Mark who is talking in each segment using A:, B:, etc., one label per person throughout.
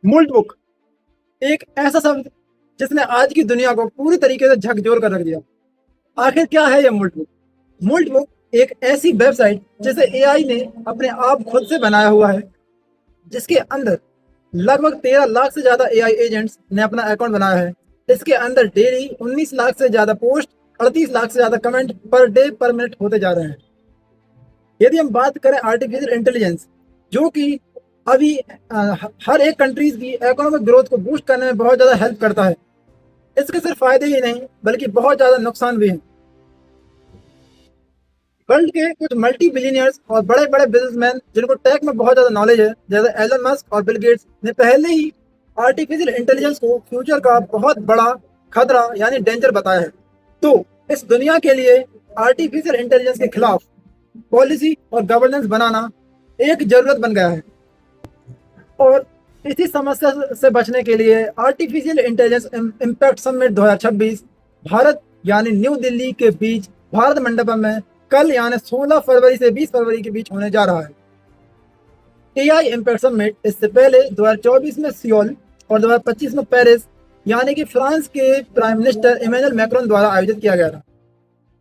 A: मुल्ट book एक ऐसा शब्द जिसने आज की दुनिया को पूरी तरीके से झकझोर कर रख दिया। आखिर क्या है यह मुल्ट बुक? मुल्ट बुक एक ऐसी वेबसाइट जिसे एआई ने अपने आप खुद से बनाया हुआ है, जिसके अंदर लगभग 13 लाख से ज्यादा एआई एजेंट्स ने अपना अकाउंट बनाया है। इसके अंदर डेली 19 लाख से ज्यादा पोस्ट, 38 लाख से ज्यादा कमेंट पर डे पर मिनट होते जा रहे हैं। यदि हम बात करें आर्टिफिशियल इंटेलिजेंस, जो कि अभी हर एक कंट्रीज की इकोनॉमिक ग्रोथ को बूस्ट करने में बहुत ज़्यादा हेल्प करता है, इसके सिर्फ फायदे ही नहीं बल्कि बहुत ज़्यादा नुकसान भी हैं। वर्ल्ड के कुछ मल्टी बिलियनियर्स और बड़े बड़े बिजनेसमैन जिनको टेक में बहुत ज़्यादा नॉलेज है, जैसे एलन मस्क और बिल गेट्स, ने पहले ही आर्टिफिशियल इंटेलिजेंस को फ्यूचर का बहुत बड़ा खतरा यानी डेंजर बताया है। तो इस दुनिया के लिए आर्टिफिशियल इंटेलिजेंस के खिलाफ पॉलिसी और गवर्नेंस बनाना एक जरूरत बन गया है। और इसी समस्या से बचने के लिए artificial intelligence impact summit 2026 Bharat यानी न्यू दिल्ली के बीच भारत मंडपम में कल यानी 16 फरवरी से 20 फरवरी के बीच होने जा रहा है। एआई इम्पैक्ट समिट इससे पहले 2024 में सियोल और 2025 में पेरिस यानी कि फ्रांस के प्राइम मिनिस्टर इमैनुअल मैक्रोन द्वारा आयोजित किया गया था।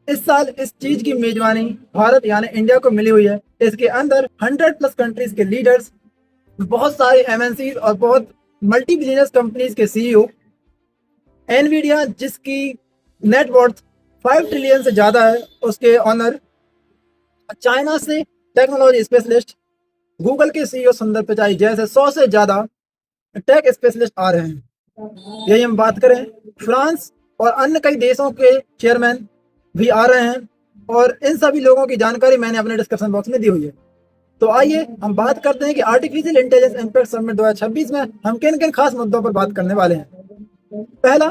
A: इस साल इस चीज की मेजबानी भारत यानी इंडिया को मिली हुई है। इसके अंदर 100+ कंट्रीज के लीडर्स, बहुत सारे एमएनसीज और बहुत मल्टी बिलियनर्स कंपनीज के सीईओ, एनवीडिया जिसकी नेटवर्थ 5 ट्रिलियन से ज्यादा है, उसके ऑनर, चाइना से टेक्नोलॉजी स्पेशलिस्ट, गूगल के सीईओ सुंदर पिचाई जैसे 100 से ज्यादा टेक स्पेशलिस्ट आ रहे हैं। यही हम बात करें, फ्रांस और अन्य कई देशों के चेयरमैन भी आ रहे हैं और इन सभी लोगों की जानकारी मैंने अपने डिस्क्रिप्शन बॉक्स में दी हुई है। तो आइए हम बात करते हैं कि आर्टिफिशियल इंटेलिजेंस इम्पैक्ट समिट 2026 में हम किन किन खास मुद्दों पर बात करने वाले हैं। पहला,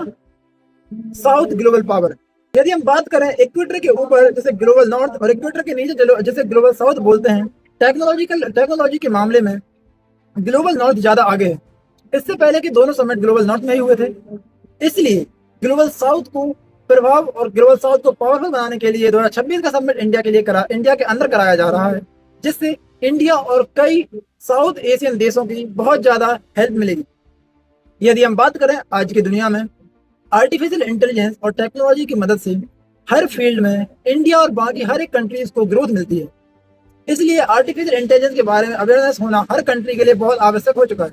A: साउथ ग्लोबल पावर। यदि हम बात करें इक्वेटर के ऊपर जैसे ग्लोबल नॉर्थ और इक्वेटर के नीचे जैसे ग्लोबल साउथ बोलते हैं, टेक्नोलॉजी के मामले में ग्लोबल नॉर्थ ज्यादा आगे है। इससे पहले कि दोनों समिट ग्लोबल नॉर्थ में ही हुए थे, इसलिए ग्लोबल साउथ को प्रभाव और ग्लोबल साउथ को पावरफुल बनाने के लिए 2026 का समिट इंडिया के अंदर कराया जा रहा है, जिससे इंडिया और कई साउथ एशियन देशों की बहुत ज्यादा हेल्प मिलेगी। यदि हम बात करें आज की दुनिया में आर्टिफिशियल इंटेलिजेंस और टेक्नोलॉजी की मदद से हर फील्ड में इंडिया और बाकी हर एक कंट्रीज को ग्रोथ मिलती है। इसलिए आर्टिफिशियल इंटेलिजेंस के बारे में अवेयरनेस होना हर कंट्री के लिए बहुत आवश्यक हो चुका है।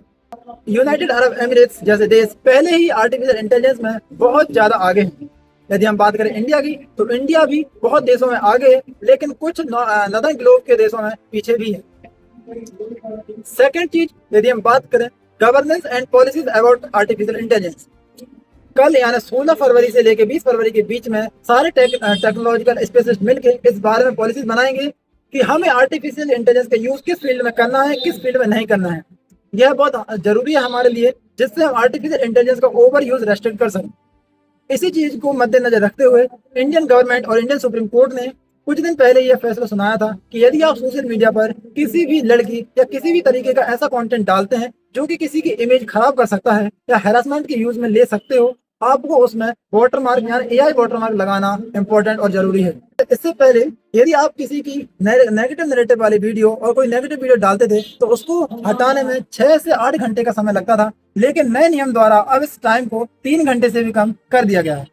A: यूनाइटेड अरब एमिरेट्स जैसे देश पहले ही आर्टिफिशियल इंटेलिजेंस में बहुत ज्यादा आगे हैं। यदि हम बात करें इंडिया की, तो इंडिया भी बहुत देशों में आगे है, लेकिन कुछ नदर्न ग्लोब के देशों में पीछे भी है। सेकेंड चीज, यदि हम बात करें governance and policies about artificial intelligence, कल यानी 16 फरवरी से लेकर 20 फरवरी के बीच में सारे टेक्नोलॉजिकल स्पेशलिस्ट मिलकर इस बारे में पॉलिसीज बनाएंगे कि हमें आर्टिफिशियल इंटेलिजेंस का यूज किस फील्ड में करना है, किस फील्ड में नहीं करना है। यह बहुत जरूरी है हमारे लिए, जिससे हम आर्टिफिशियल इंटेलिजेंस का ओवर यूज रेस्ट्रिक्ट कर सकें। इसी चीज को मद्देनजर रखते हुए इंडियन गवर्नमेंट और इंडियन सुप्रीम कोर्ट ने कुछ दिन पहले यह फैसला सुनाया था कि यदि आप सोशल मीडिया पर किसी भी लड़की या किसी भी तरीके का ऐसा कंटेंट डालते हैं जो कि किसी की इमेज खराब कर सकता है या हैरेसमेंट के यूज में ले सकते हो, आपको उसमें वाटरमार्क यानी एआई वाटरमार्क लगाना इंपॉर्टेंट और जरूरी है। इससे पहले यदि आप किसी की नेगेटिव नैरेटिव वाली वीडियो और कोई नेगेटिव वीडियो डालते थे तो उसको हटाने में 6 से 8 घंटे का समय लगता था, लेकिन नए नियम द्वारा अब इस टाइम को 3 घंटे से भी कम कर दिया गया है।